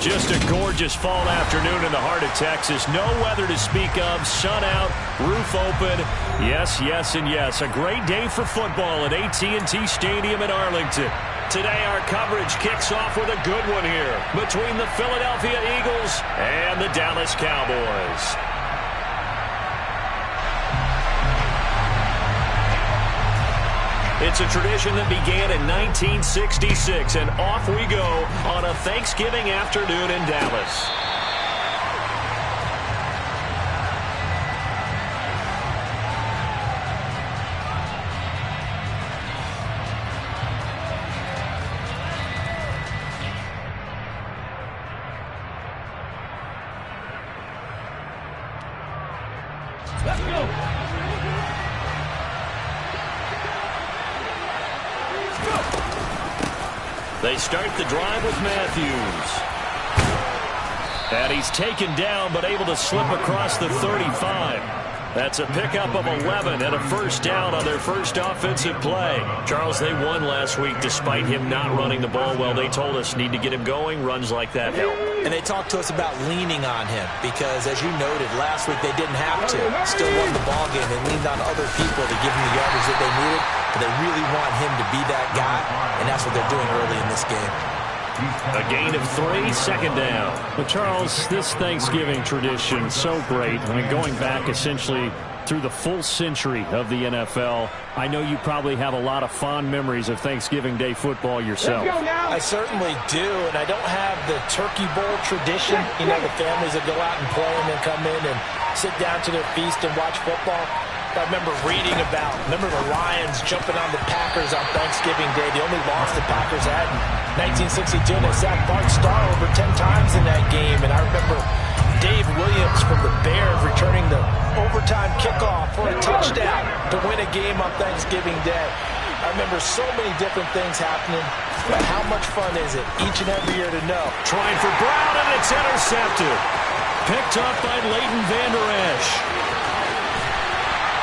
Just a gorgeous fall afternoon in the heart of Texas. No weather to speak of. Sun out, roof open. Yes, yes, and yes. A great day for football at AT&T Stadium in Arlington. Today our coverage kicks off with a good one here between the Philadelphia Eagles and the Dallas Cowboys. It's a tradition that began in 1966, and off we go on a Thanksgiving afternoon in Dallas. Let's go. They start the drive with Matthews. And he's taken down but able to slip across the 35. That's a pickup of 11 and a first down on their first offensive play. Charles, they won last week despite him not running the ball well. They told us need to get him going. Runs like that help. And they talked to us about leaning on him because, as you noted, last week they didn't have to. Still won the ball game. They leaned on other people to give him the yardage that they needed. But they really want him to be that guy, and that's what they're doing early in this game. A gain of 3, second down. But, Charles, this Thanksgiving tradition, so great. I mean, going back essentially through the full century of the NFL, I know you probably have a lot of fond memories of Thanksgiving Day football yourself. I certainly do, and I don't have the Turkey Bowl tradition. You know, the families that go out and play and then come in and sit down to their feast and watch football. I remember reading about, the Lions jumping on the Packers on Thanksgiving Day. The only loss the Packers had in 1962, and they sacked Bart Starr over 10 times in that game. And I remember Dave Williams from the Bears returning the overtime kickoff for a touchdown to win a game on Thanksgiving Day. I remember so many different things happening, but how much fun is it each and every year to know? Trying for Brown, and it's intercepted. Picked up by Leighton Vander Esch.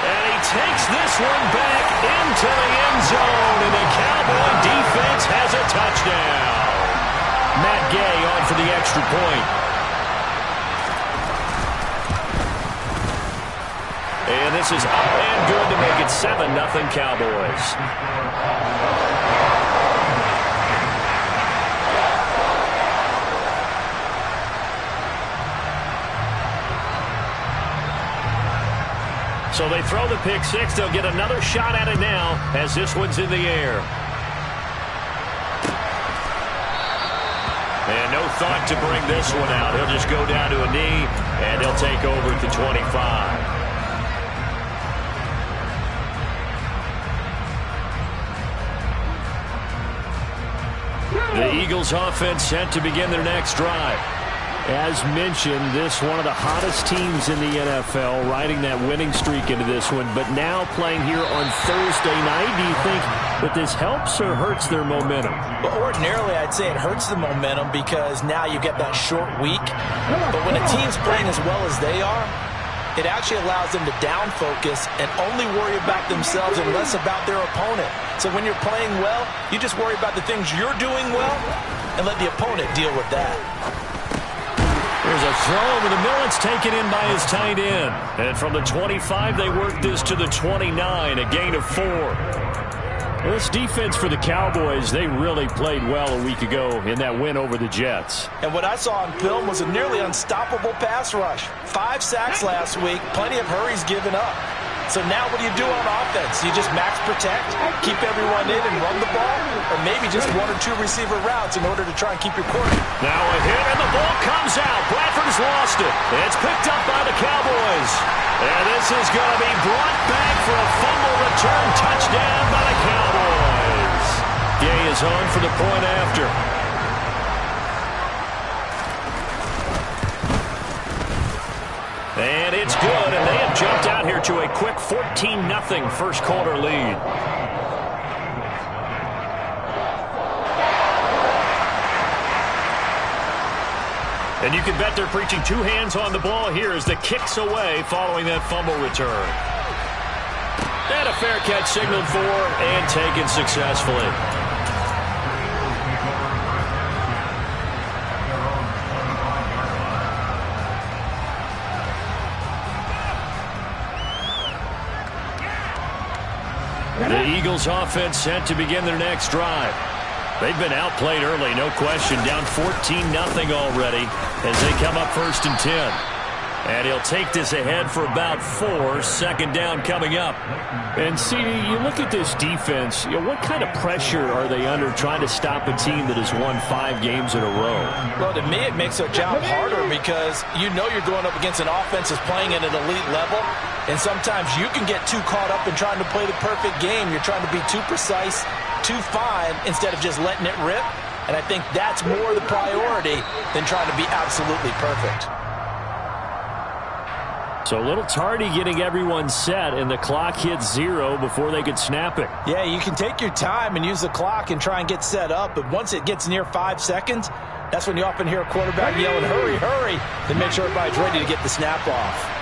And he takes this one back into the end zone, and the Cowboy defense has a touchdown. Matt Gay on for the extra point. And this is up and good to make it 7-0 Cowboys. So they throw the pick six. They'll get another shot at it now as this one's in the air. And no thought to bring this one out. He'll just go down to a knee, and he'll take over at the 25. The Eagles offense set to begin their next drive. As mentioned, this one of the hottest teams in the NFL, riding that winning streak into this one, but now playing here on Thursday night. Do you think that this helps or hurts their momentum? Well, ordinarily, I'd say it hurts the momentum because now you get that short week. But when a team's playing as well as they are, it actually allows them to down focus and only worry about themselves and less about their opponent. So when you're playing well, you just worry about the things you're doing well and let the opponent deal with that. There's a throw over the middle. It's taken in by his tight end. And from the 25, they work this to the 29, a gain of 4. This defense for the Cowboys, they really played well a week ago in that win over the Jets. And what I saw on film was a nearly unstoppable pass rush. 5 sacks last week, plenty of hurries given up. So now what do you do on offense? You just max protect, keep everyone in and run the ball, or maybe just 1 or 2 receiver routes in order to try and keep your quarterback. Now a hit, and the ball comes out. Bradford's lost it. It's picked up by the Cowboys. And this is going to be brought back for a fumble return touchdown by the Cowboys. Gay is on for the point after. And it's good, and they have jumped out here to a quick 14-0 first quarter lead. And you can bet they're preaching 2 hands on the ball here as the kick's away following that fumble return. And a fair catch signaled for and taken successfully. Eagles offense set to begin their next drive. They've been outplayed early, no question, down 14-0 already as they come up 1st and 10. And he'll take this ahead for about 4, second down coming up. And, CD, you look at this defense, what kind of pressure are they under trying to stop a team that has won 5 games in a row? Well, to me, it makes their job harder because you know you're going up against an offense that's playing at an elite level, and sometimes you can get too caught up in trying to play the perfect game. You're trying to be too precise, too fine, instead of just letting it rip. And I think that's more the priority than trying to be absolutely perfect. So a little tardy getting everyone set, and the clock hits 0 before they could snap it. Yeah, you can take your time and use the clock and try and get set up, but once it gets near 5 seconds, that's when you often hear a quarterback yelling, hurry, hurry, to make sure everybody's ready to get the snap off.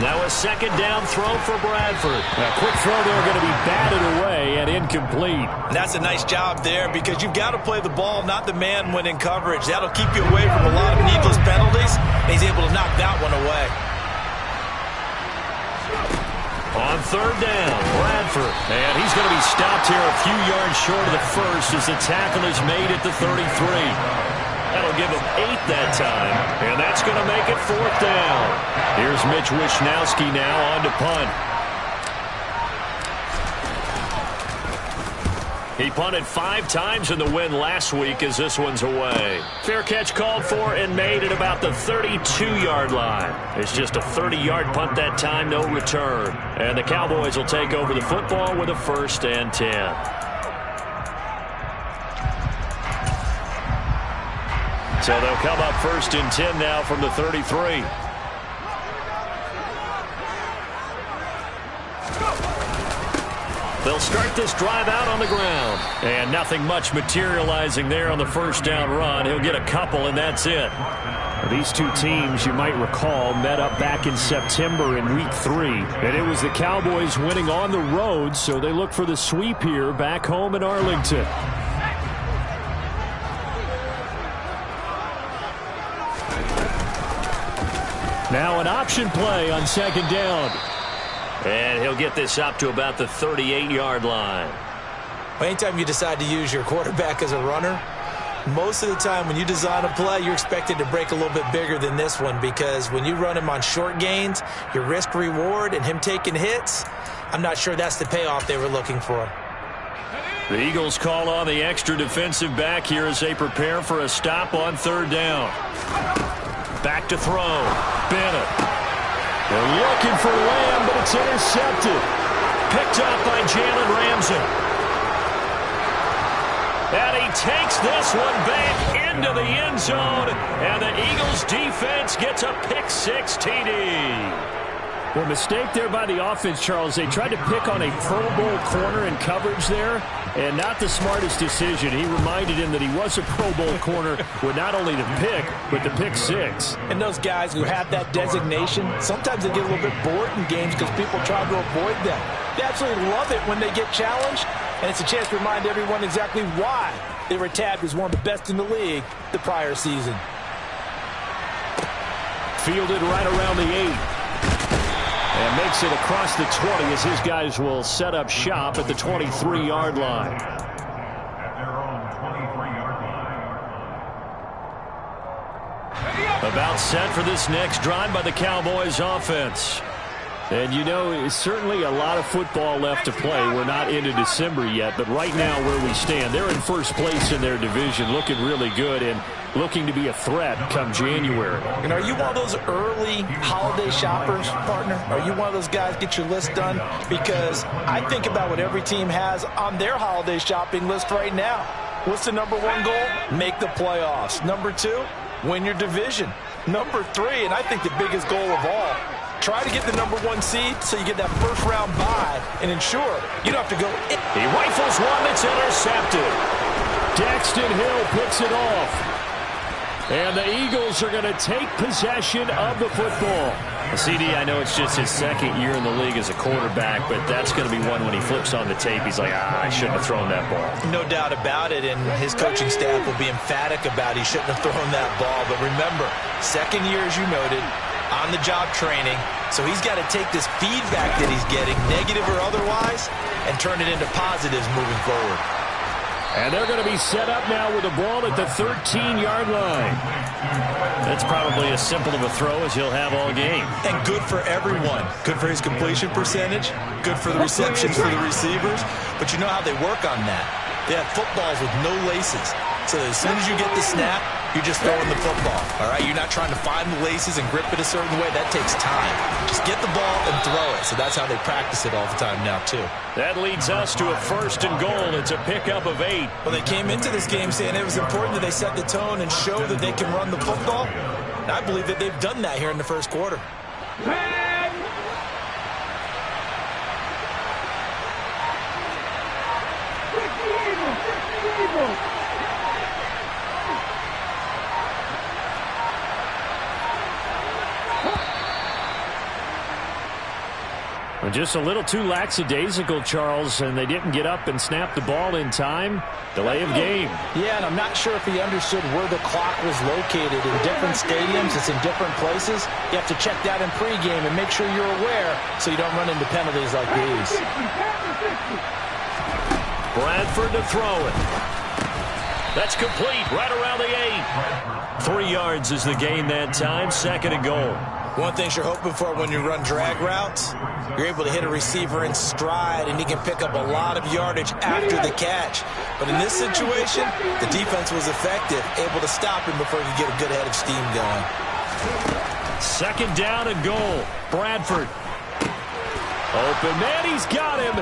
Now a second down throw for Bradford. A quick throw there going to be batted away and incomplete. And that's a nice job there because you've got to play the ball, not the man when in coverage. That'll keep you away from a lot of needless penalties, and he's able to knock that one away. On 3rd down, Bradford. And he's going to be stopped here a few yards short of the first as the tackle is made at the 33. That'll give him 8 that time, and that's going to make it 4th down. Here's Mitch Wishnowski now on to punt. He punted 5 times in the win last week as this one's away. Fair catch called for and made at about the 32-yard line. It's just a 30-yard punt that time, no return. And the Cowboys will take over the football with a 1st and 10. So they'll come up 1st and 10 now from the 33. They'll start this drive out on the ground. And nothing much materializing there on the 1st down run. He'll get a couple, and that's it. These two teams, you might recall, met up back in September in Week 3. And it was the Cowboys winning on the road, so they look for the sweep here back home in Arlington. Now an option play on 2nd down. And he'll get this up to about the 38-yard line. Well, anytime you decide to use your quarterback as a runner, most of the time when you design a play, you're expected to break a little bit bigger than this one because when you run him on short gains, your risk-reward and him taking hits, I'm not sure that's the payoff they were looking for. The Eagles call on the extra defensive back here as they prepare for a stop on 3rd down. Back to throw. Bennett. They're looking for Lamb, but it's intercepted. Picked up by Jalen Ramsey. And he takes this one back into the end zone. And the Eagles defense gets a pick-6 TD. Well, mistake there by the offense, Charles. They tried to pick on a Pro Bowl corner in coverage there, and not the smartest decision. He reminded him that he was a Pro Bowl corner with not only the pick, but the pick-6. And those guys who have that designation, sometimes they get a little bit bored in games because people try to avoid them. They absolutely love it when they get challenged, and it's a chance to remind everyone exactly why they were tabbed as one of the best in the league the prior season. Fielded right around the 8. And makes it across the 20 as his guys will set up shop at the 23-yard line. About set for this next drive by the Cowboys offense. And you know, certainly a lot of football left to play. We're not into December yet, but right now where we stand, they're in first place in their division, looking really good and looking to be a threat come January. And are you one of those early holiday shoppers, partner? Are you one of those guys get your list done? Because I think about what every team has on their holiday shopping list right now. What's the number 1 goal? Make the playoffs. Number 2, win your division. Number 3, and I think the biggest goal of all, try to get the number 1 seed so you get that first-round bye and ensure you don't have to go in. He rifles one that's intercepted. Daxton Hill picks it off. And the Eagles are going to take possession of the football. CD, I know it's just his 2nd year in the league as a quarterback, but that's going to be one when he flips on the tape, he's like, I shouldn't have thrown that ball. No doubt about it, and his coaching staff will be emphatic about he shouldn't have thrown that ball. But remember, 2nd year, as you noted, on-the-job training. So he's got to take this feedback that he's getting, negative or otherwise, and turn it into positives moving forward. And they're going to be set up now with the ball at the 13-yard line. That's probably as simple of a throw as he'll have all game. And good for everyone. Good for his completion percentage. Good for the receptions for the receivers. But you know how they work on that. They have footballs with no laces. So as soon as you get the snap, you're just throwing the football. All right? You're not trying to find the laces and grip it a certain way. That takes time. Just get the ball and throw it. So that's how they practice it all the time now, too. That leads us to a 1st and goal. It's a pickup of 8. Well, they came into this game saying it was important that they set the tone and show that they can run the football. And I believe that they've done that here in the first quarter. Just a little too lackadaisical, Charles, and they didn't get up and snap the ball in time. Delay of game. Yeah, and I'm not sure if he understood where the clock was located. In different stadiums, it's in different places. You have to check that in pregame and make sure you're aware so you don't run into penalties like these. Bradford to throw it. That's complete right around the 8. 3 yards is the gain that time. 2nd and goal. One thing you're hoping for when you run drag routes, you're able to hit a receiver in stride, and he can pick up a lot of yardage after the catch. But in this situation, the defense was effective, able to stop him before he could get a good head of steam going. 2nd down and goal. Bradford. Open man, he's got him.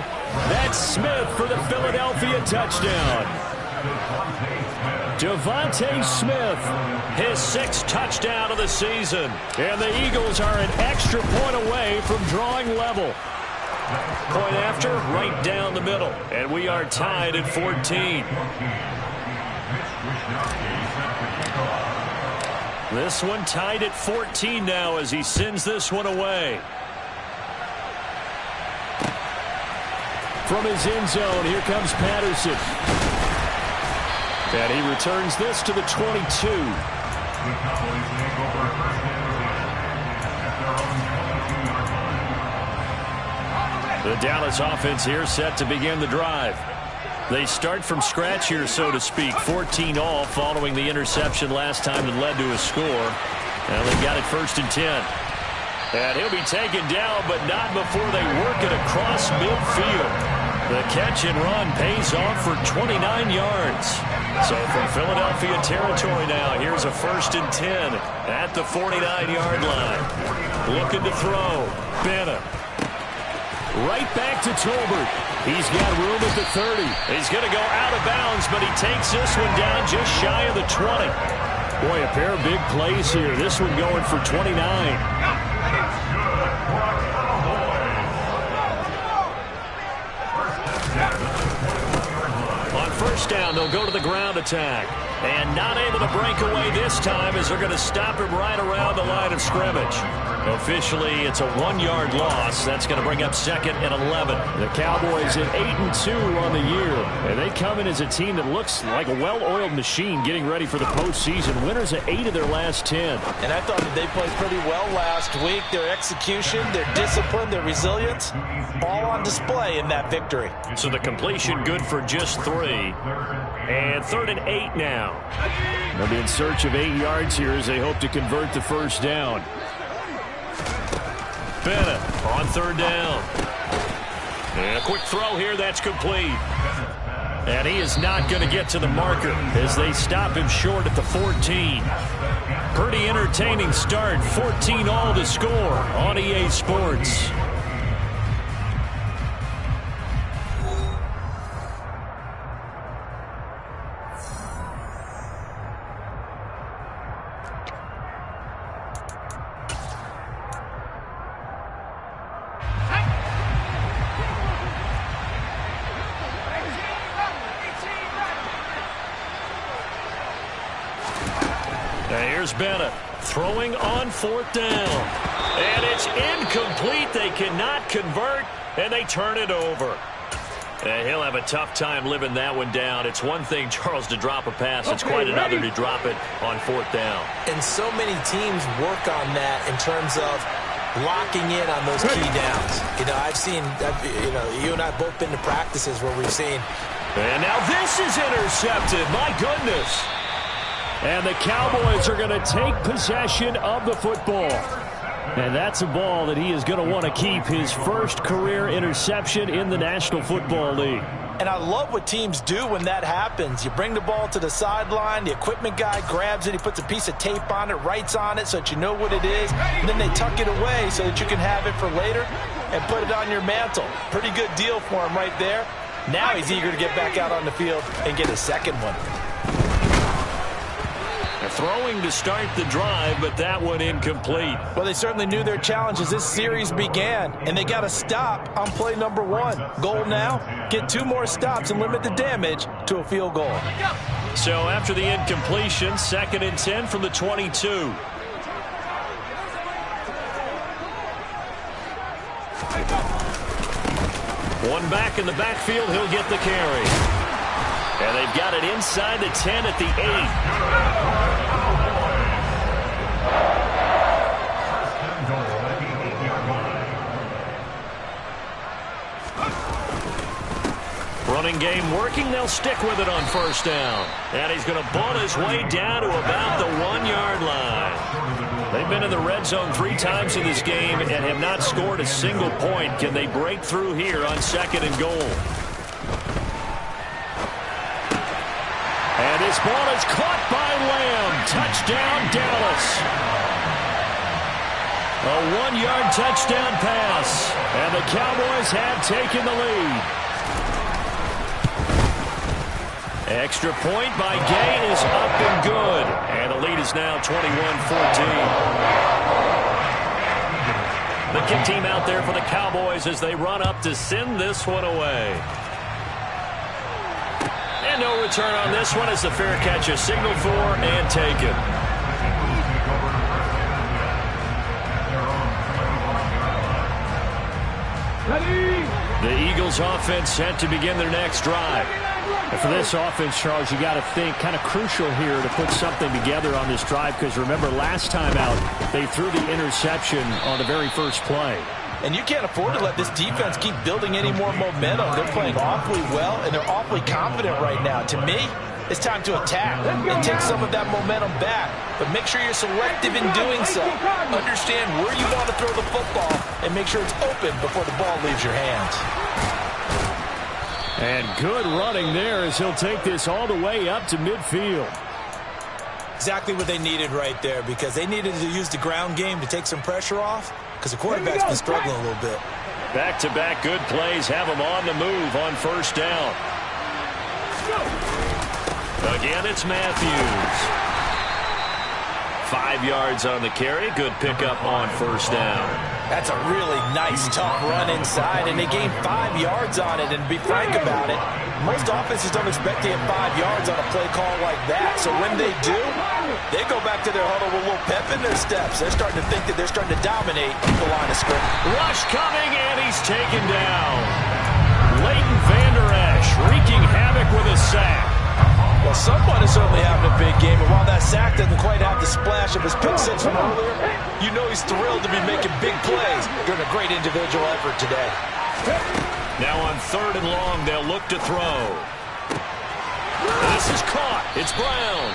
That's Smith for the Philadelphia touchdown. Devontae Smith, his 6th touchdown of the season. And the Eagles are an extra point away from drawing level. Point after, right down the middle. And we are tied at 14. This one tied at 14 now as he sends this one away. From his end zone, here comes Patterson. And he returns this to the 22. The Dallas offense here set to begin the drive. They start from scratch here, so to speak. 14 all following the interception last time that led to a score. And they've got it 1st and 10. And he'll be taken down, but not before they work it across midfield. The catch and run pays off for 29 yards. So from Philadelphia territory now, here's a 1st and 10 at the 49-yard line. Looking to throw. Bennett. Right back to Tolbert. He's got room at the 30. He's going to go out of bounds, but he takes this one down just shy of the 20. Boy, a pair of big plays here. This one going for 29. On 1st down, they'll go to the ground attack. And not able to break away this time as they're going to stop him right around the line of scrimmage. Officially, it's a 1-yard loss. That's going to bring up 2nd and 11. The Cowboys at 8-2 on the year. And they come in as a team that looks like a well-oiled machine getting ready for the postseason. Winners at 8 of their last 10. And I thought that they played pretty well last week. Their execution, their discipline, their resilience, all on display in that victory. So the completion good for just 3. And 3rd and 8 now. They'll be in search of 8 yards here as they hope to convert the 1st down. Bennett on 3rd down. And a quick throw here, that's complete. And he is not going to get to the marker as they stop him short at the 14. Pretty entertaining start. 14 all to score on EA Sports. Here's Bennett throwing on 4th down. And it's incomplete. They cannot convert, and they turn it over. And he'll have a tough time living that one down. It's one thing, Charles, to drop a pass. It's quite another to drop it on 4th down. And so many teams work on that in terms of locking in on those key downs. I've seen, you and I both been to practices where we've seen. And now this is intercepted. My goodness. And the Cowboys are going to take possession of the football. And that's a ball that he is going to want to keep, his first career interception in the National Football League. And I love what teams do when that happens. You bring the ball to the sideline, the equipment guy grabs it, he puts a piece of tape on it, writes on it so that you know what it is, and then they tuck it away so that you can have it for later and put it on your mantle. Pretty good deal for him right there. Now he's eager to get back out on the field and get a second one. Throwing to start the drive, but that one incomplete. Well, they certainly knew their challenge as this series began, and they got to stop on play number 1. Goal now, get 2 more stops and limit the damage to a field goal. So after the incompletion, 2nd and 10 from the 22. One back in the backfield, he'll get the carry. And they've got it inside the 10 at the 8. Running game working. They'll stick with it on 1st down. And he's going to ball his way down to about the 1-yard line. They've been in the red zone 3 times in this game and have not scored a single point. Can they break through here on 2nd and goal? And this ball is caught by Lamb. Touchdown, Dallas. A 1-yard touchdown pass. And the Cowboys have taken the lead. Extra point by Gay is up and good. And the lead is now 21-14. The kick team out there for the Cowboys as they run up to send this one away. And no return on this one as the fair catch is signaled for and taken. The Eagles offense set to begin their next drive. And for this offense, Charles, you got to think kind of crucial here to put something together on this drive, because remember last time out they threw the interception on the very first play. And you can't afford to let this defense keep building any more momentum. They're playing awfully well, and they're awfully confident right now. To me, it's time to attack and take some of that momentum back. But make sure you're selective in doing so. Understand where you want to throw the football and make sure it's open before the ball leaves your hands. And good running there as he'll take this all the way up to midfield. Exactly what they needed right there, because they needed to use the ground game to take some pressure off, because the quarterback's been struggling a little bit. Back-to-back good plays have them on the move on 1st down. Again, it's Matthews. 5 yards on the carry. Good pickup on 1st down. That's a really nice, tough run inside, and they gained 5 yards on it. And to be frank about it, most offenses don't expect to get 5 yards on a play call like that. So when they do, they go back to their huddle with a little pep in their steps. They're starting to think that they're starting to dominate the line of scrimmage. Rush coming, and he's taken down. Leighton Vander Esch wreaking havoc with a sack. Well, someone is certainly having a big game, and while that sack doesn't quite have the splash of his pick six from earlier, you know he's thrilled to be making big plays during a great individual effort today. Now on 3rd and long, they'll look to throw. This is caught. It's Brown.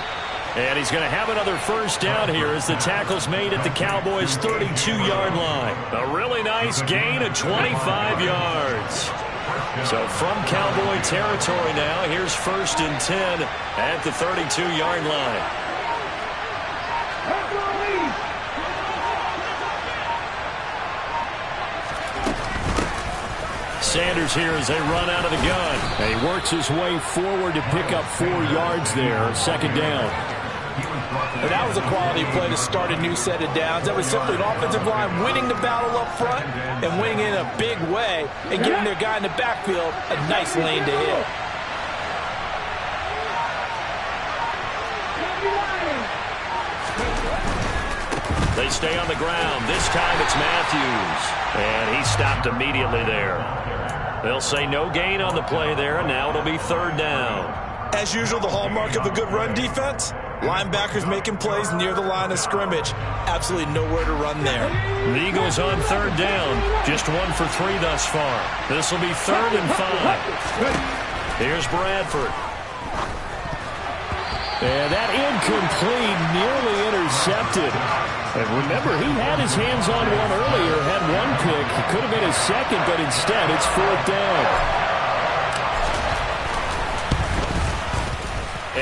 And he's going to have another 1st down here as the tackle's made at the Cowboys' 32-yard line. A really nice gain of 25 yards. So from Cowboy territory now, here's 1st and 10 at the 32-yard line. Sanders here as they run out of the gun. And he works his way forward to pick up 4 yards there, 2nd down. And that was a quality play to start a new set of downs. That was simply an offensive line winning the battle up front and winning in a big way and giving their guy in the backfield a nice lane to hit. They stay on the ground. This time it's Matthews. And he stopped immediately there. They'll say no gain on the play there, and now it'll be third down. As usual, the hallmark of a good run defense, linebackers making plays near the line of scrimmage. Absolutely nowhere to run there. The Eagles on third down, just 1 for 3 thus far. This will be 3rd and 5. Here's Bradford. And that incomplete, nearly intercepted. And remember, he had his hands on one earlier, had one pick. It could have been his second, but instead it's 4th down.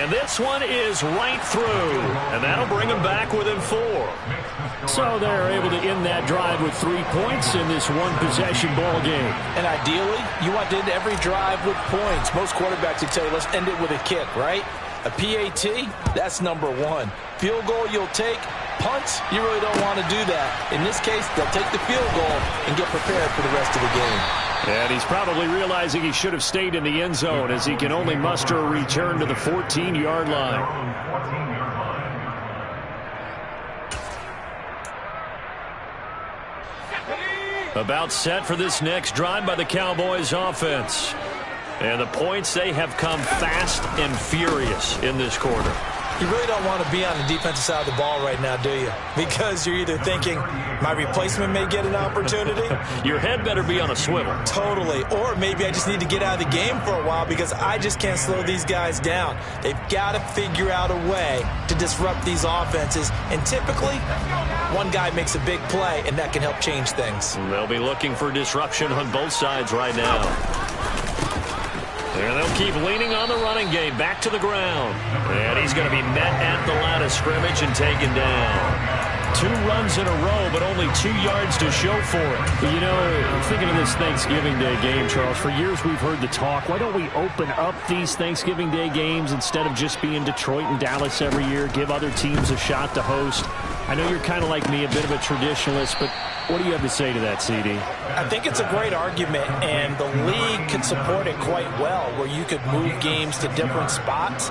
And this one is right through. And that'll bring them back within 4. So they're able to end that drive with 3 points in this one-possession ball game. And ideally, you want to end every drive with points. Most quarterbacks would tell you, let's end it with a kick, right? A PAT, that's number 1. Field goal you'll take. Punts, you really don't want to do that. In this case, they'll take the field goal and get prepared for the rest of the game. And he's probably realizing he should have stayed in the end zone as he can only muster a return to the 14-yard line. About set for this next drive by the Cowboys offense. And the points, they have come fast and furious in this quarter. You really don't want to be on the defensive side of the ball right now, do you? Because you're either thinking, my replacement may get an opportunity. Your head better be on a swivel. Totally. Or maybe I just need to get out of the game for a while because I just can't slow these guys down. They've got to figure out a way to disrupt these offenses. And typically, one guy makes a big play, and that can help change things. They'll be looking for disruption on both sides right now. And they'll keep leaning on the running game back to the ground. And he's going to be met at the line of scrimmage and taken down. 2 runs in a row, but only 2 yards to show for it. But you know, thinking of this Thanksgiving Day game, Charles, for years we've heard the talk, why don't we open up these Thanksgiving Day games instead of just being Detroit and Dallas every year, give other teams a shot to host? I know you're kind of like me, a bit of a traditionalist, but what do you have to say to that, CD? I think it's a great argument, and the league could support it quite well, where you could move games to different spots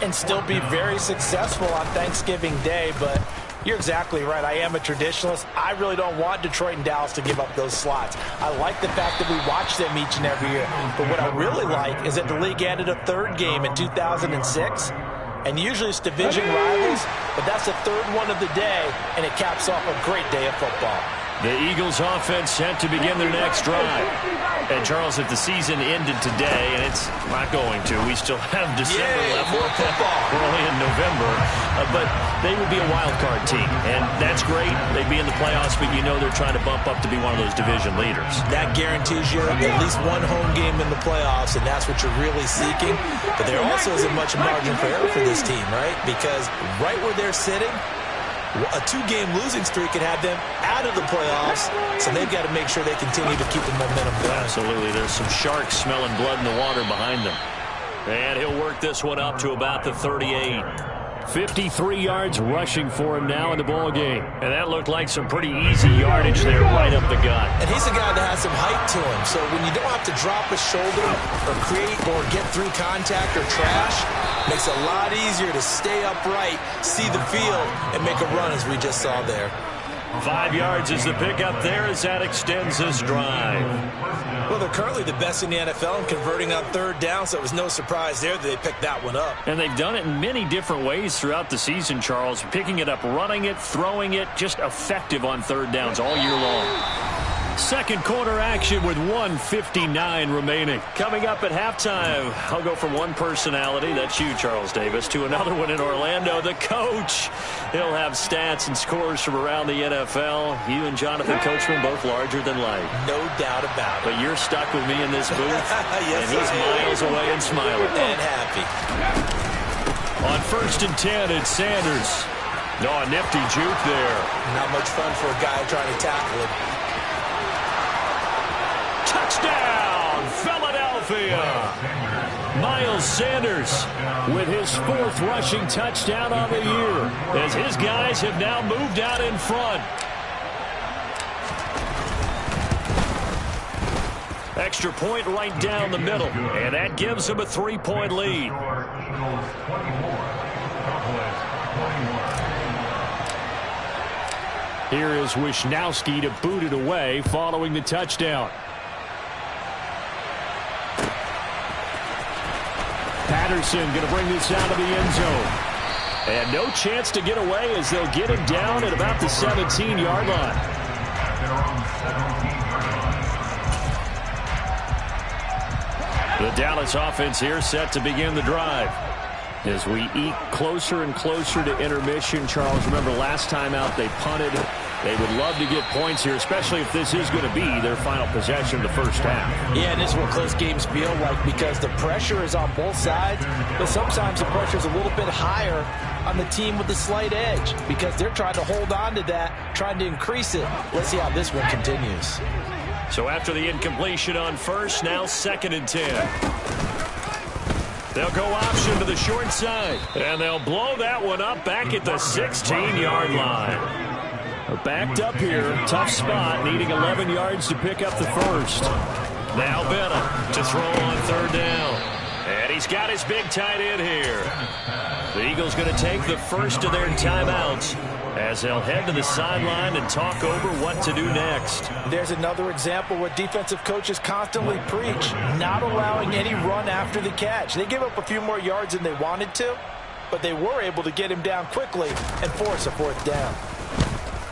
and still be very successful on Thanksgiving Day. But you're exactly right. I am a traditionalist. I really don't want Detroit and Dallas to give up those slots. I like the fact that we watch them each and every year. But what I really like is that the league added a 3rd game in 2006. And usually it's division rivals, but that's the 3rd one of the day, and it caps off a great day of football. The Eagles offense set to begin their next drive. And, Charles, if the season ended today, and it's not going to, we still have December left. More football. We're only in November. But they would be a wild card team, and that's great. They'd be in the playoffs, but you know they're trying to bump up to be one of those division leaders. That guarantees you at least one home game in the playoffs, and that's what you're really seeking. But there also isn't much margin for error for this team, right? Because right where they're sitting, a 2-game losing streak could have them out of the playoffs, so they've got to make sure they continue to keep the momentum going. Absolutely. There's some sharks smelling blood in the water behind them. And he'll work this one up to about the 38. 53 yards rushing for him now in the ball game. And that looked like some pretty easy yardage there right up the gut. And he's a guy that has some height to him, so when you don't have to drop a shoulder or create or get through contact or trash, makes it a lot easier to stay upright, see the field, and make a run as we just saw there. 5 yards is the pickup there as that extends this drive. Well, they're currently the best in the NFL in converting on 3rd down, so it was no surprise there that they picked that one up. And they've done it in many different ways throughout the season, Charles. Picking it up, running it, throwing it, just effective on 3rd downs all year long. Second quarter action with 1:59 remaining. Coming up at halftime, I'll go from one personality, that's you, Charles Davis, to another one in Orlando, the coach. He'll have stats and scores from around the NFL. You and Jonathan Coachman both larger than life. No doubt about it. But you're stuck with me in this booth, yes, and he's miles away and smiling. And happy. On 1st and 10, it's Sanders. Oh, a nifty juke there. Not much fun for a guy trying to tackle him. Touchdown, Philadelphia. Miles Sanders with his 4th rushing touchdown on the year as his guys have now moved out in front. Extra point right down the middle, and that gives him a 3-point lead. Here is Wisnowski to boot it away following the touchdown. Patterson going to bring this out of the end zone. And no chance to get away as they'll get him down at about the 17-yard line. The Dallas offense here set to begin the drive. As we eke closer and closer to intermission, Charles, remember last time out they punted. They would love to get points here, especially if this is going to be their final possession of the first half. Yeah, and this is what close games feel like because the pressure is on both sides, but sometimes the pressure is a little bit higher on the team with the slight edge because they're trying to hold on to that, trying to increase it. Let's see how this one continues. So after the incompletion on first, now 2nd and 10. They'll go option to the short side, and they'll blow that one up back at the 16-yard line. Backed up here, tough spot, needing 11 yards to pick up the first. Now Benham to throw on 3rd down. And he's got his big tight end here. The Eagles going to take the first of their timeouts as they'll head to the sideline and talk over what to do next. There's another example where defensive coaches constantly preach, not allowing any run after the catch. They gave up a few more yards than they wanted to, but they were able to get him down quickly and force a 4th down.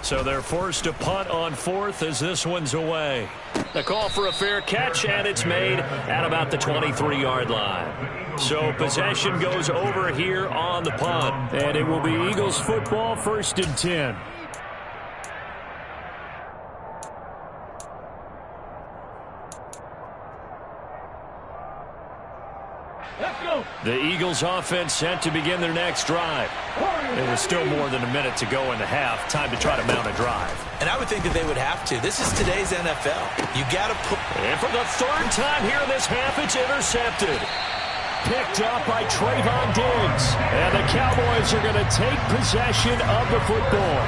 So they're forced to punt on 4th as this one's away. The call for a fair catch, and it's made at about the 23-yard line. So possession goes over here on the punt. And it will be Eagles football, 1st and 10. The Eagles offense set to begin their next drive. There was still more than a minute to go in the half. Time to try to mount a drive. And I would think that they would have to. This is today's NFL. You got to put... And for the 3rd time here in this half, it's intercepted. Picked up by Trayvon Diggs. And the Cowboys are going to take possession of the football.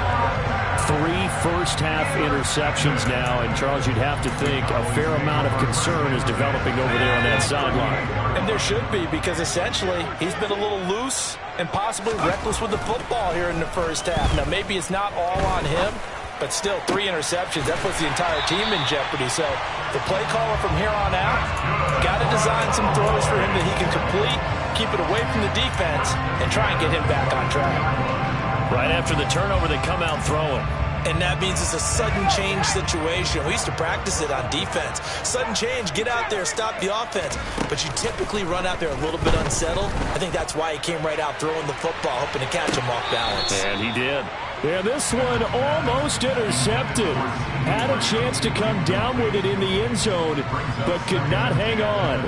3 first-half interceptions now, and Charles, you'd have to think a fair amount of concern is developing over there on that sideline. And there should be, because essentially he's been a little loose and possibly reckless with the football here in the first half. Now, maybe it's not all on him, but still 3 interceptions. That puts the entire team in jeopardy. So the play caller from here on out got to design some throws for him that he can complete, keep it away from the defense, and try and get him back on track. Right after the turnover, they come out throwing. And that means it's a sudden change situation. We used to practice it on defense. Sudden change, get out there, stop the offense. But you typically run out there a little bit unsettled. I think that's why he came right out throwing the football, hoping to catch him off balance. And he did. Yeah, this one almost intercepted. Had a chance to come down with it in the end zone, but could not hang on.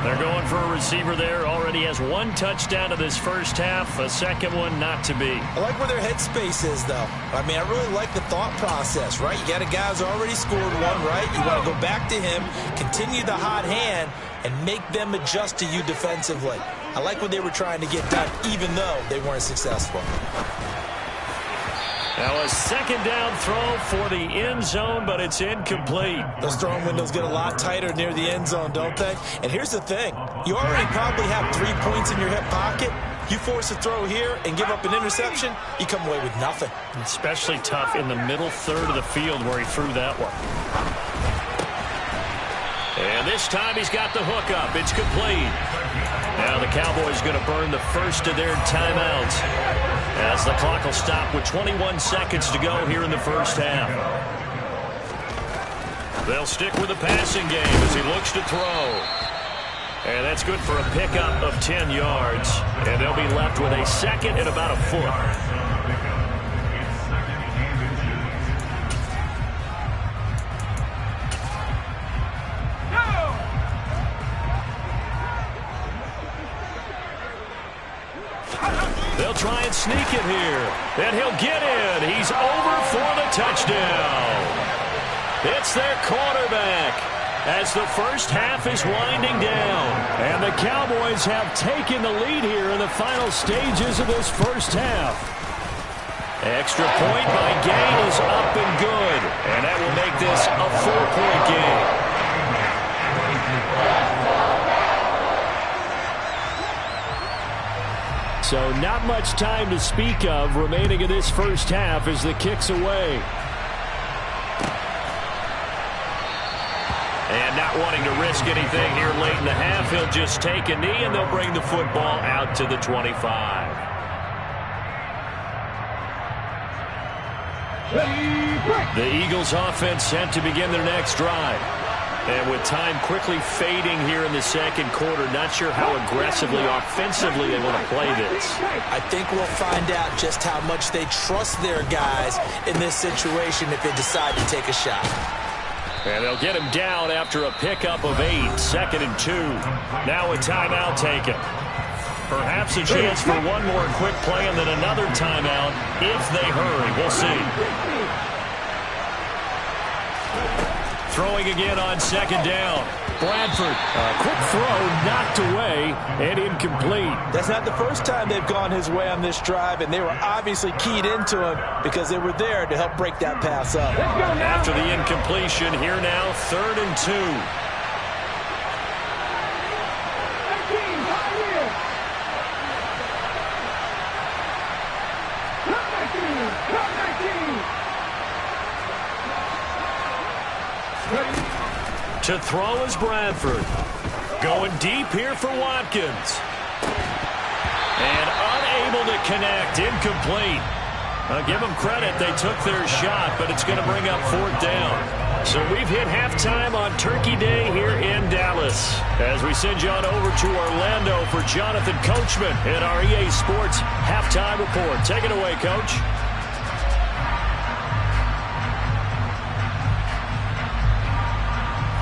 They're going for a receiver there. Already has 1 touchdown in this first half. A second one not to be. I like where their headspace is, though. I mean, I really like the thought process, right? You got a guy who's already scored one, right? You want to go back to him, continue the hot hand, and make them adjust to you defensively. I like what they were trying to get done, even though they weren't successful. Now a 2nd down throw for the end zone, but it's incomplete. Those throwing windows get a lot tighter near the end zone, don't they? And here's the thing. You already probably have 3 points in your hip pocket. You force a throw here and give up an interception, you come away with nothing. Especially tough in the middle third of the field where he threw that one. And this time he's got the hook up. It's complete. Now the Cowboys going to burn the first of their timeouts as the clock will stop with 21 seconds to go here in the first half. They'll stick with the passing game as he looks to throw. And that's good for a pickup of 10 yards. And they'll be left with a 2nd and about a foot. They'll try and sneak it here. And he'll get in. He's over for the touchdown. It's their quarterback as the first half is winding down. And the Cowboys have taken the lead here in the final stages of this first half. Extra point by Gay is up and good. And that will make this a 4-point game. So not much time to speak of remaining in this first half as the kick's away. And not wanting to risk anything here late in the half, he'll just take a knee, and they'll bring the football out to the 25. The Eagles offense set to begin their next drive. And with time quickly fading here in the second quarter, not sure how aggressively, offensively they want to play this. I think we'll find out just how much they trust their guys in this situation if they decide to take a shot. And they'll get him down after a pickup of 8, 2nd and 2. Now a timeout taken. Perhaps a chance for one more quick play and then another timeout if they hurry. We'll see. Throwing again on 2nd down. Bradford, a quick throw, knocked away, and incomplete. That's not the first time they've gone his way on this drive, and they were obviously keyed into him because they were there to help break that pass up. After the incompletion, here now, 3rd and 2. To throw is Bradford. Going deep here for Watkins. And unable to connect. Incomplete. I'll give them credit. They took their shot, but it's going to bring up 4th down. So we've hit halftime on Turkey Day here in Dallas. As we send you on over to Orlando for Jonathan Coachman in our EA Sports Halftime Report. Take it away, Coach.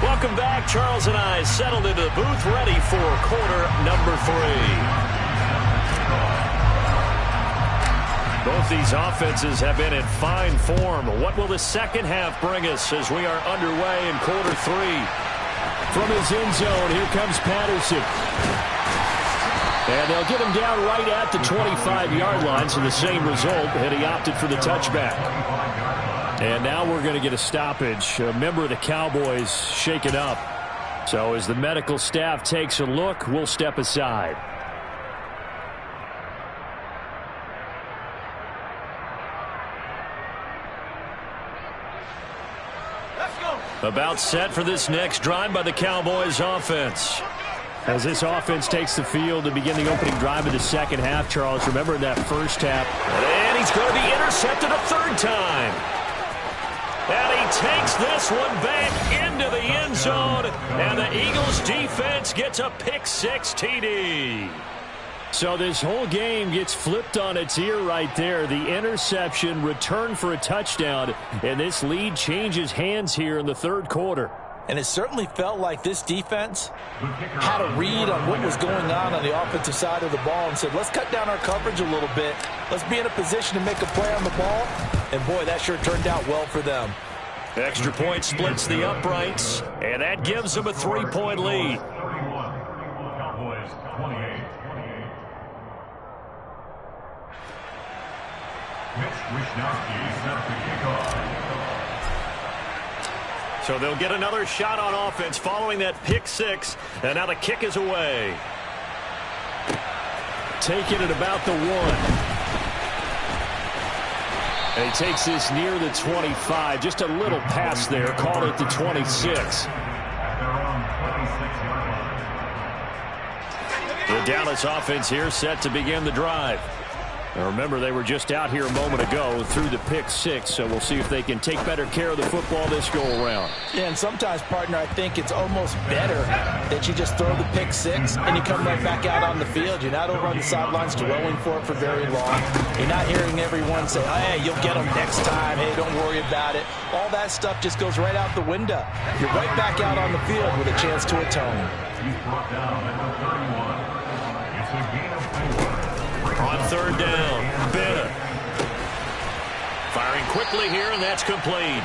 Welcome back. Charles and I settled into the booth, ready for quarter number 3. Both these offenses have been in fine form. What will the second half bring us as we are underway in quarter 3? From his end zone, here comes Patterson. And they'll get him down right at the 25-yard line, so the same result, and he opted for the touchback. And now we're going to get a stoppage. A member of the Cowboys shaken up. So as the medical staff takes a look, we'll step aside. About set for this next drive by the Cowboys offense. As this offense takes the field to begin the opening drive of the second half, Charles, remember in that first half. And he's going to be intercepted a 3rd time. And he takes this one back into the end zone. And the Eagles defense gets a pick-6 TD. So this whole game gets flipped on its ear right there. The interception, return for a touchdown. And this lead changes hands here in the 3rd quarter. And it certainly felt like this defense had a read on what was going on the offensive side of the ball and said, let's cut down our coverage a little bit. Let's be in a position to make a play on the ball. And, boy, that sure turned out well for them. Extra point splits the uprights, and that gives them a 3-point lead. Cowboys 28. Mitch Wishnowsky set the kickoff. So they'll get another shot on offense following that pick-6, and now the kick is away. Taken at about the 1. And he takes this near the 25. Just a little pass there. Call it the 26. The Dallas offense here set to begin the drive. Now remember, they were just out here a moment ago through the pick-6, so we'll see if they can take better care of the football this go-around. Yeah, and sometimes, partner, I think it's almost better that you just throw the pick-6 and you come right back out on the field. You're not over on the sidelines dwelling for it for very long. You're not hearing everyone say, oh, hey, you'll get them next time. Hey, don't worry about it. All that stuff just goes right out the window. You're right back out on the field with a chance to atone. He's brought down at the 31. It's a gain of 4. On 3rd down, Bennett. Firing quickly here, and that's complete.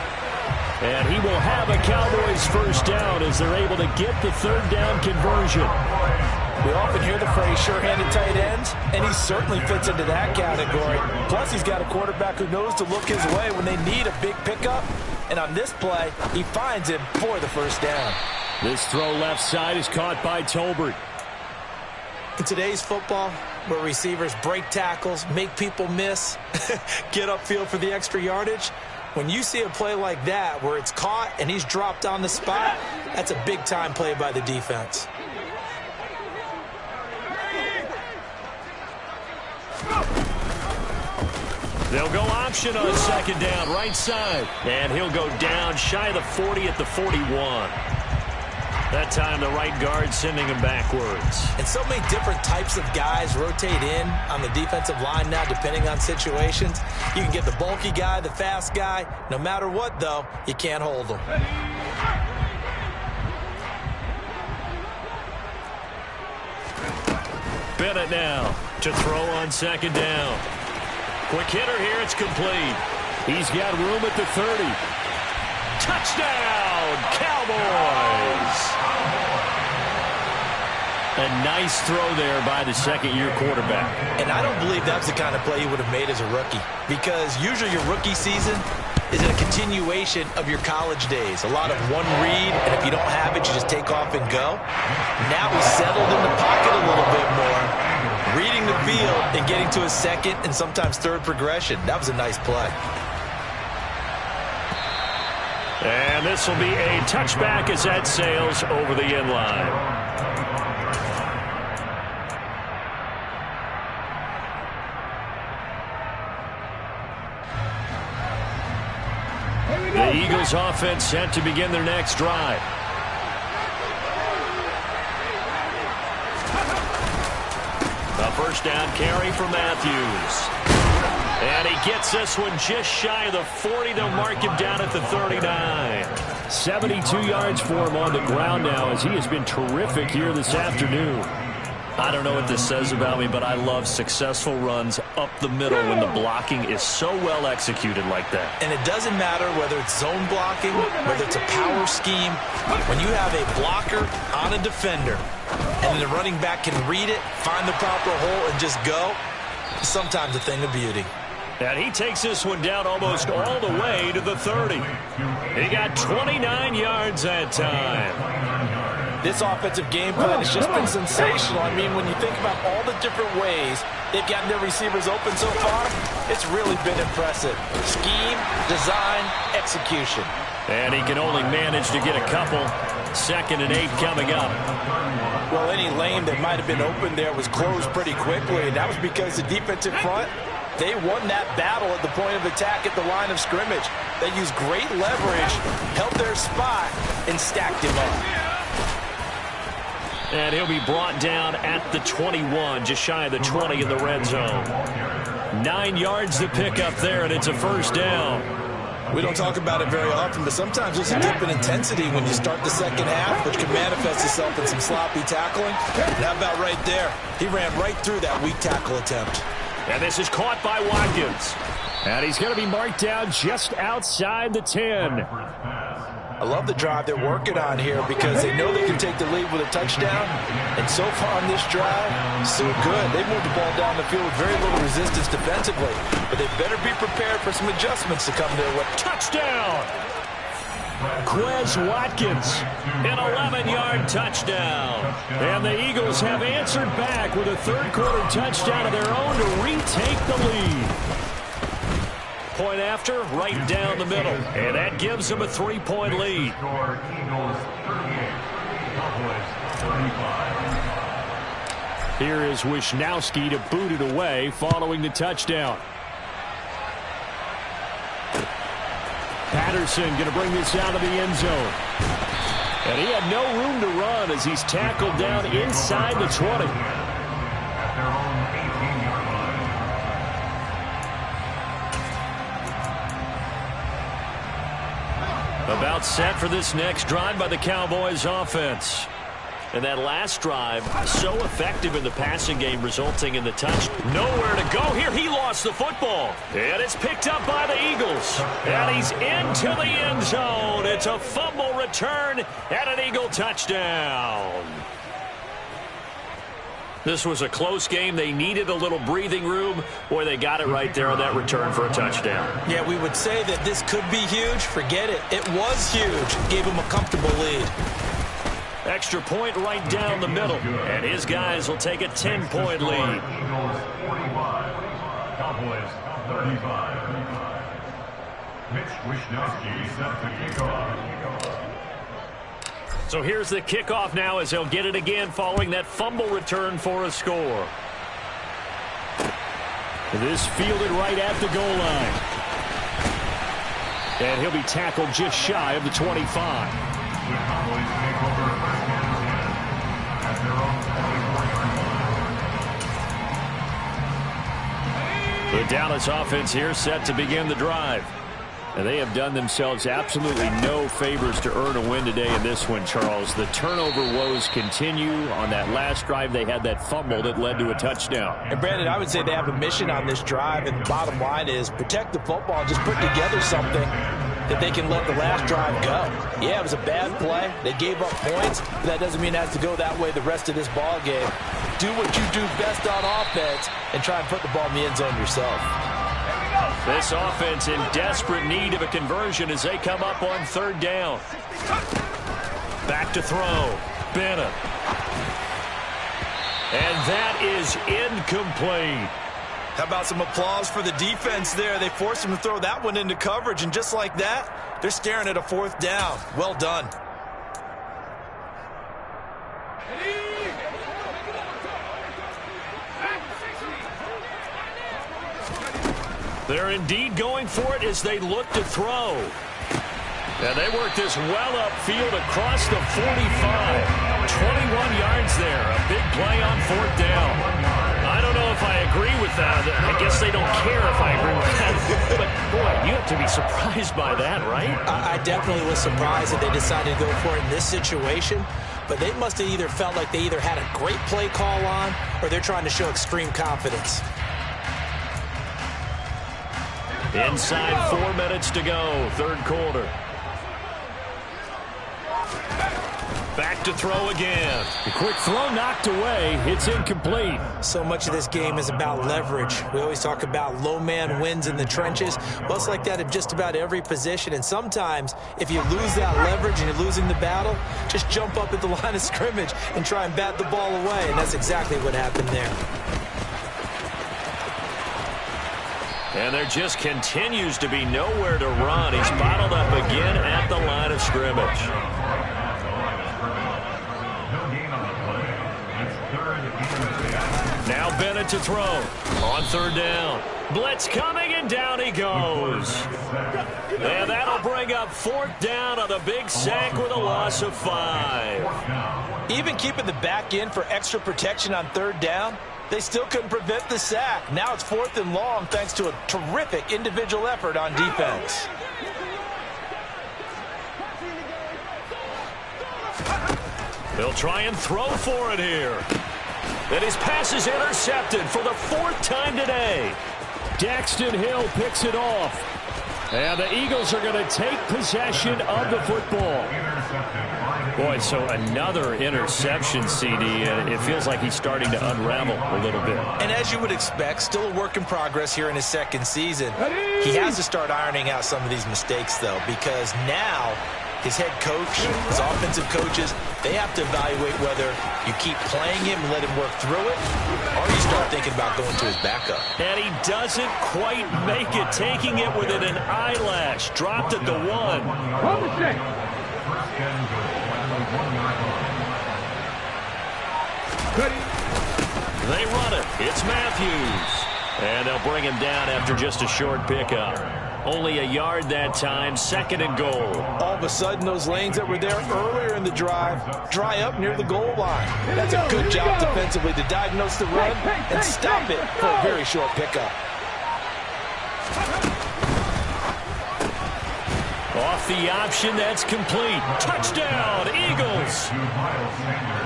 And he will have a Cowboys 1st down as they're able to get the 3rd down conversion. We often hear the phrase sure-handed tight ends, and he certainly fits into that category. Plus, he's got a quarterback who knows to look his way when they need a big pickup. And on this play, he finds him for the 1st down. This throw left side is caught by Tolbert. In today's football, where receivers break tackles, make people miss, get upfield for the extra yardage, When you see a play like that where it's caught and he's dropped on the spot, that's a big-time play by the defense. They'll go option on second down, right side. And he'll go down shy of the 40 at the 41. That time the right guard sending him backwards. And so many different types of guys rotate in on the defensive line now depending on situations. You can get the bulky guy, the fast guy. No matter what, though, you can't hold them. Bennett now to throw on second down. Quick hitter here, it's complete. He's got room at the 30. Touchdown, Cowboys! A nice throw there by the second-year quarterback. And I don't believe that's the kind of play he would have made as a rookie, because usually your rookie season is a continuation of your college days. A lot of one read, and if you don't have it, you just take off and go. Now he's settled in the pocket a little bit more, reading the field and getting to his second and sometimes third progression. That was a nice play. And this will be a touchback as that sails over the end line. The Eagles offense set to begin their next drive. A first down carry for Matthews. And he gets this one just shy of the 40. They'll mark him down at the 39. 72 yards for him on the ground now as he has been terrific here this afternoon. I don't know what this says about me, but I love successful runs up the middle when the blocking is so well executed like that. And it doesn't matter whether it's zone blocking, whether it's a power scheme. When you have a blocker on a defender and the running back can read it, find the proper hole, and just go, sometimes a thing of beauty. And he takes this one down almost all the way to the 30. He got 29 yards that time. This offensive game plan has just been sensational. I mean, when you think about all the different ways they've gotten their receivers open so far, it's really been impressive. Scheme, design, execution. And he can only manage to get a couple. 2nd and 8 coming up. Well, any lane that might have been open there was closed pretty quickly, and that was because the defensive front, they won that battle at the point of attack at the line of scrimmage. They used great leverage, held their spot, and stacked him up. And he'll be brought down at the 21, just shy of the 20 in the red zone. 9 yards to pick up there, and it's a first down. We don't talk about it very often, but sometimes there's a dip in intensity when you start the second half, which can manifest itself in some sloppy tackling. And how about right there? He ran right through that weak tackle attempt. And this is caught by Watkins. And he's going to be marked down just outside the 10. I love the drive they're working on here because they know they can take the lead with a touchdown. And so far on this drive, so good. They moved the ball down the field with very little resistance defensively. But they better be prepared for some adjustments to come their way. Touchdown! Quez Watkins, an 11-yard touchdown. And the Eagles have answered back with a third-quarter touchdown of their own to retake the lead. Point after, right down the middle. And that gives them a 3-point lead. Here is Wisnowski to boot it away following the touchdown. Patterson going to bring this out of the end zone. And he had no room to run as he's tackled down inside the 20. About set for this next drive by the Cowboys offense. And that last drive, so effective in the passing game, resulting in the touch. Nowhere to go here. He lost the football. And it's picked up by the Eagles. And he's into the end zone. It's a fumble return and an Eagle touchdown. This was a close game. They needed a little breathing room. Boy, they got it right there on that return for a touchdown. Yeah, we would say that this could be huge. Forget it. It was huge. Gave him a comfortable lead. Extra point right down the middle. And his guys will take a 10-point lead. Cowboys 35. Mitch Wishnowsky set the kickoff. So here's the kickoff now as he'll get it again following that fumble return for a score. This fielded right at the goal line. And he'll be tackled just shy of the 25. The Cowboys take over first and 10 at their own 24-yard line. The Dallas offense here set to begin the drive. And they have done themselves absolutely no favors to earn a win today in this one, Charles. The turnover woes continue. On that last drive, they had that fumble that led to a touchdown. And, Brandon, I would say they have a mission on this drive, and the bottom line is protect the football and just put together something that they can let the last drive go. Yeah, it was a bad play. They gave up points, but that doesn't mean it has to go that way the rest of this ball game. Do what you do best on offense and try and put the ball in the end zone yourself. This offense in desperate need of a conversion as they come up on third down. Back to throw. Bennett. And that is incomplete. How about some applause for the defense there? They forced him to throw that one into coverage, and just like that, they're staring at a fourth down. Well done. They're indeed going for it as they look to throw. And they work this well upfield across the 45. 21 yards there. A big play on fourth down. I don't know if I agree with that. I guess they don't care if I agree with that. But, boy, you have to be surprised by that, right? I definitely was surprised that they decided to go for it in this situation. But they must have either felt like they either had a great play call on or they're trying to show extreme confidence. Inside 4 minutes to go, third quarter. Back to throw again. The quick throw knocked away. It's incomplete. So much of this game is about leverage. We always talk about low man wins in the trenches. Well, it's like that at just about every position. And sometimes, if you lose that leverage and you're losing the battle, just jump up at the line of scrimmage and try and bat the ball away. And that's exactly what happened there. And there just continues to be nowhere to run. He's bottled up again at the line of scrimmage. Now Bennett to throw. On third down. Blitz coming, and down he goes. And that'll bring up fourth down on the big sack with a loss of 5. Even keeping the back end for extra protection on third down, they still couldn't prevent the sack. Now it's 4th and long thanks to a terrific individual effort on defense. They'll try and throw for it here. And his pass is intercepted for the 4th time today. Daxton Hill picks it off. And the Eagles are going to take possession of the football. Boy, so another interception, CD, and it feels like he's starting to unravel a little bit. And as you would expect, still a work in progress here in his second season. He has to start ironing out some of these mistakes, though, because now his head coach, his offensive coaches, they have to evaluate whether you keep playing him and let him work through it, or you start thinking about going to his backup. And he doesn't quite make it, taking it within an eyelash. Dropped at the 1. They run it. It's Matthews. And they'll bring him down after just a short pickup. Only a yard that time, 2nd and goal. All of a sudden, those lanes that were there earlier in the drive dry up near the goal line. That's a good job defensively to diagnose the run and stop it for a very short pickup. Off the option, that's complete. Touchdown, Eagles.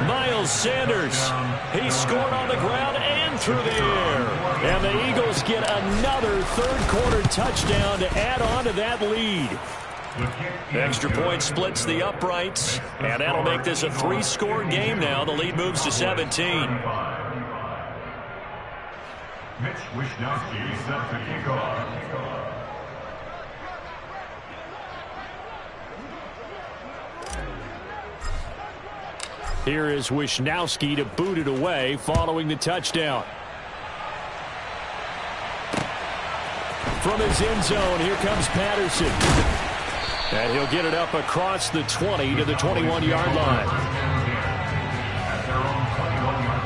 Miles Sanders. He scored on the ground and through the air. And the Eagles get another third-quarter touchdown to add on to that lead. Extra point splits the uprights, and that'll make this a 3-score game now. The lead moves to 17. Mitch Wishnowsky set the kickoff. Here is Wishnowsky to boot it away following the touchdown. from his end zone. Here comes Patterson. And he'll get it up across the 20 to the 21-yard line. At their own 21-yard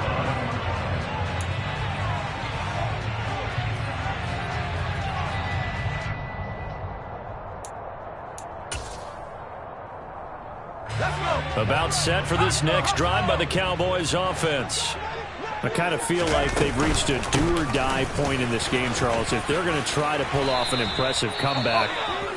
line. About set for this next drive by the Cowboys offense. I kind of feel like they've reached a do-or-die point in this game, Charles. If they're going to try to pull off an impressive comeback,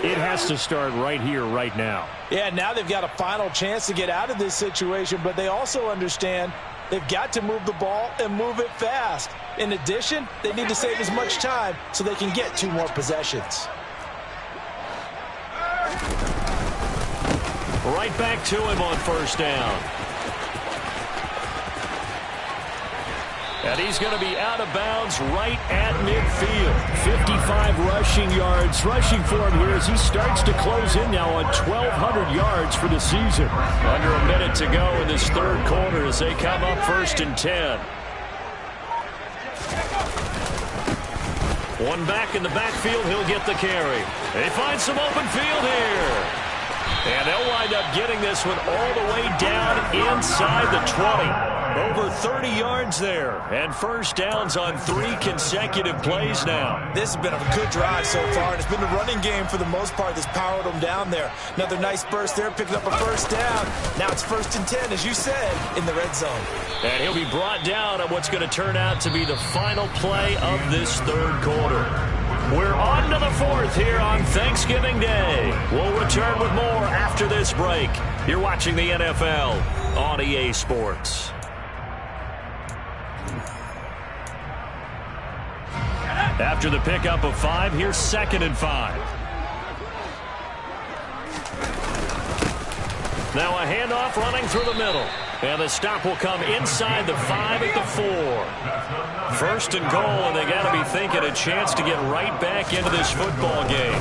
it has to start right here, right now. Yeah, now they've got a final chance to get out of this situation, but they also understand they've got to move the ball and move it fast. In addition, they need to save as much time so they can get 2 more possessions. Right back to him on first down. And he's going to be out of bounds right at midfield. 55 rushing yards. Rushing for him here as he starts to close in now on 1,200 yards for the season. Under a minute to go in this third quarter as they come up 1st and 10. One back in the backfield. He'll get the carry. They find some open field here. And they'll wind up getting this one all the way down inside the 20. Over 30 yards there. And first downs on 3 consecutive plays now. This has been a good drive so far, and it's been the running game for the most part that's powered them down there. Another nice burst there, picking up a first down. Now it's 1st and 10, as you said, in the red zone. And he'll be brought down on what's going to turn out to be the final play of this third quarter. We're on to the 4th here on Thanksgiving Day. We'll return with more after this break. You're watching the NFL on EA Sports. After the pickup of 5, here's 2nd and 5. Now a handoff running through the middle. And the stop will come inside the 5 at the 4. 1st and goal, and they got to be thinking a chance to get right back into this football game.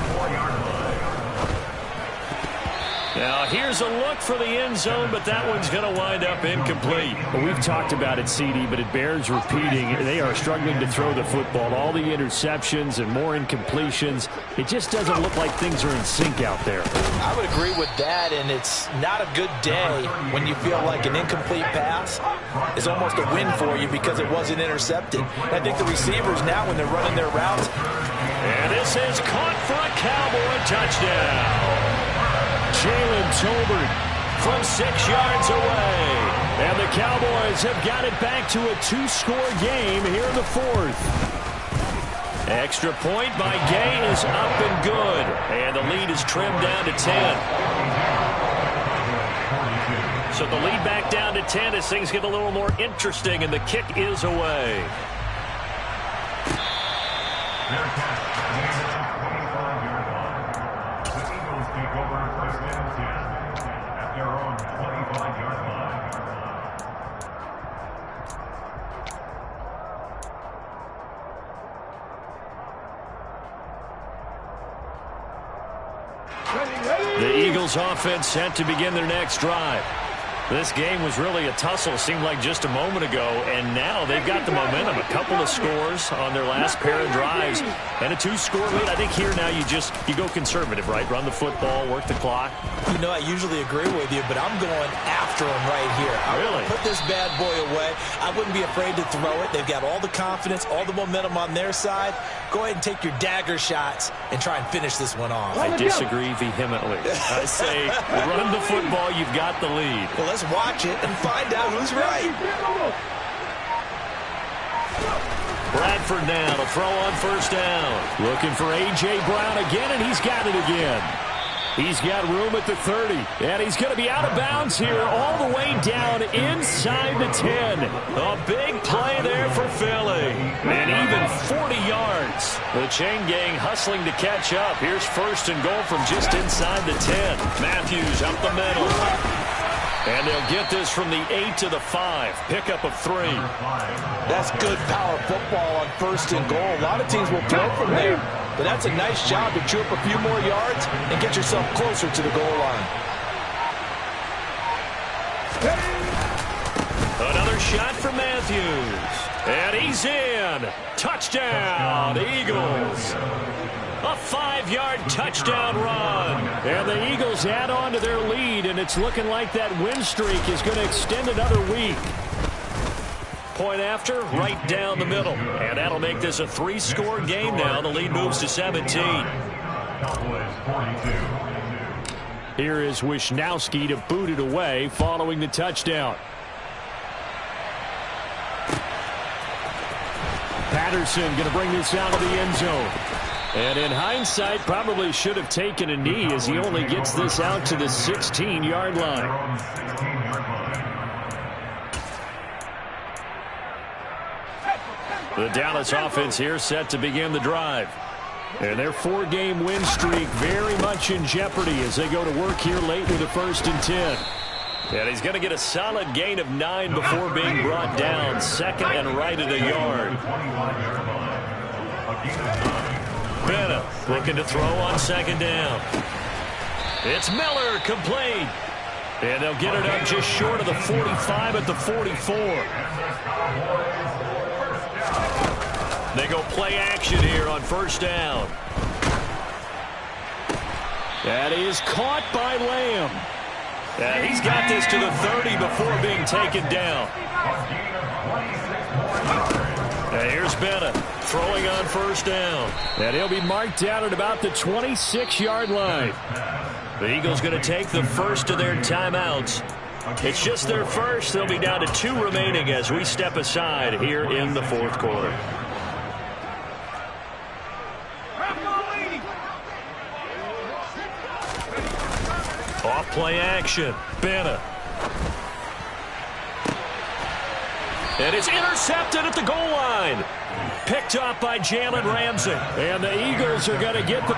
Now here's a look for the end zone, but that one's going to wind up incomplete. Well, we've talked about it, CD, but it bears repeating. They are struggling to throw the football. All the interceptions and more incompletions. It just doesn't look like things are in sync out there. I would agree with that, and it's not a good day when you feel like an incomplete pass is almost a win for you because it wasn't intercepted. I think the receivers now, when they're running their routes. And this is caught for a Cowboy touchdown. Jalen Tolbert from 6 yards away. And the Cowboys have got it back to a 2-score game here in the 4th. Extra point by Gay is up and good. And the lead is trimmed down to 10. So the lead back down to 10 as things get a little more interesting, and the kick is away. The Eagles offense set to begin their next drive. This game was really a tussle, seemed like just a moment ago, and now they've got the momentum. A couple of scores on their last pair of drives, and a 2-score lead. I think here now you go conservative, right? Run the football, work the clock. You know, I usually agree with you, but I'm going after them right here. Really? Put this bad boy away. I wouldn't be afraid to throw it. They've got all the confidence, all the momentum on their side. Go ahead and take your dagger shots and try and finish this one off. I disagree vehemently. I say run the football, you've got the lead. Well, let's watch it and find out who's right. Bradford now to throw on first down. Looking for A.J. Brown again, and he's got it again. He's got room at the 30, and he's going to be out of bounds here all the way down inside the 10. A big play there for Philly. And even 40 yards. The chain gang hustling to catch up. Here's 1st and goal from just inside the 10. Matthews up the middle. And they'll get this from the 8 to the 5. Pickup of 3. That's good power football on 1st and goal. A lot of teams will throw from there. But that's a nice job to chew up a few more yards and get yourself closer to the goal line. Another shot for Matthews. And he's in. Touchdown, Eagles. A 5-yard touchdown run. And the Eagles add on to their lead, and it's looking like that win streak is going to extend another week. Point after, right down the middle. And that'll make this a 3-score game now. The lead moves to 17. Here is Wisnowski to boot it away following the touchdown. Patterson going to bring this out of the end zone. And in hindsight, probably should have taken a knee as he only gets this out to the 16-yard line. The Dallas offense here set to begin the drive. And their 4-game win streak very much in jeopardy as they go to work here late with a 1st and 10. And he's going to get a solid gain of 9 before being brought down. 2nd and right at a yard. Bennett looking to throw on 2nd down. It's Miller, complete. And they'll get it up just short of the 45 at the 44. They go play action here on 1st down. That is caught by Lamb. And he's got this to the 30 before being taken down. And here's Bennett throwing on 1st down. And he'll be marked down at about the 26-yard line. The Eagles going to take the first of their timeouts. It's just their first. They'll be down to 2 remaining as we step aside here in the 4th quarter. Off play action. Bennett. And it's intercepted at the goal line. Picked up by Jalen Ramsey. And the Eagles are going to get the...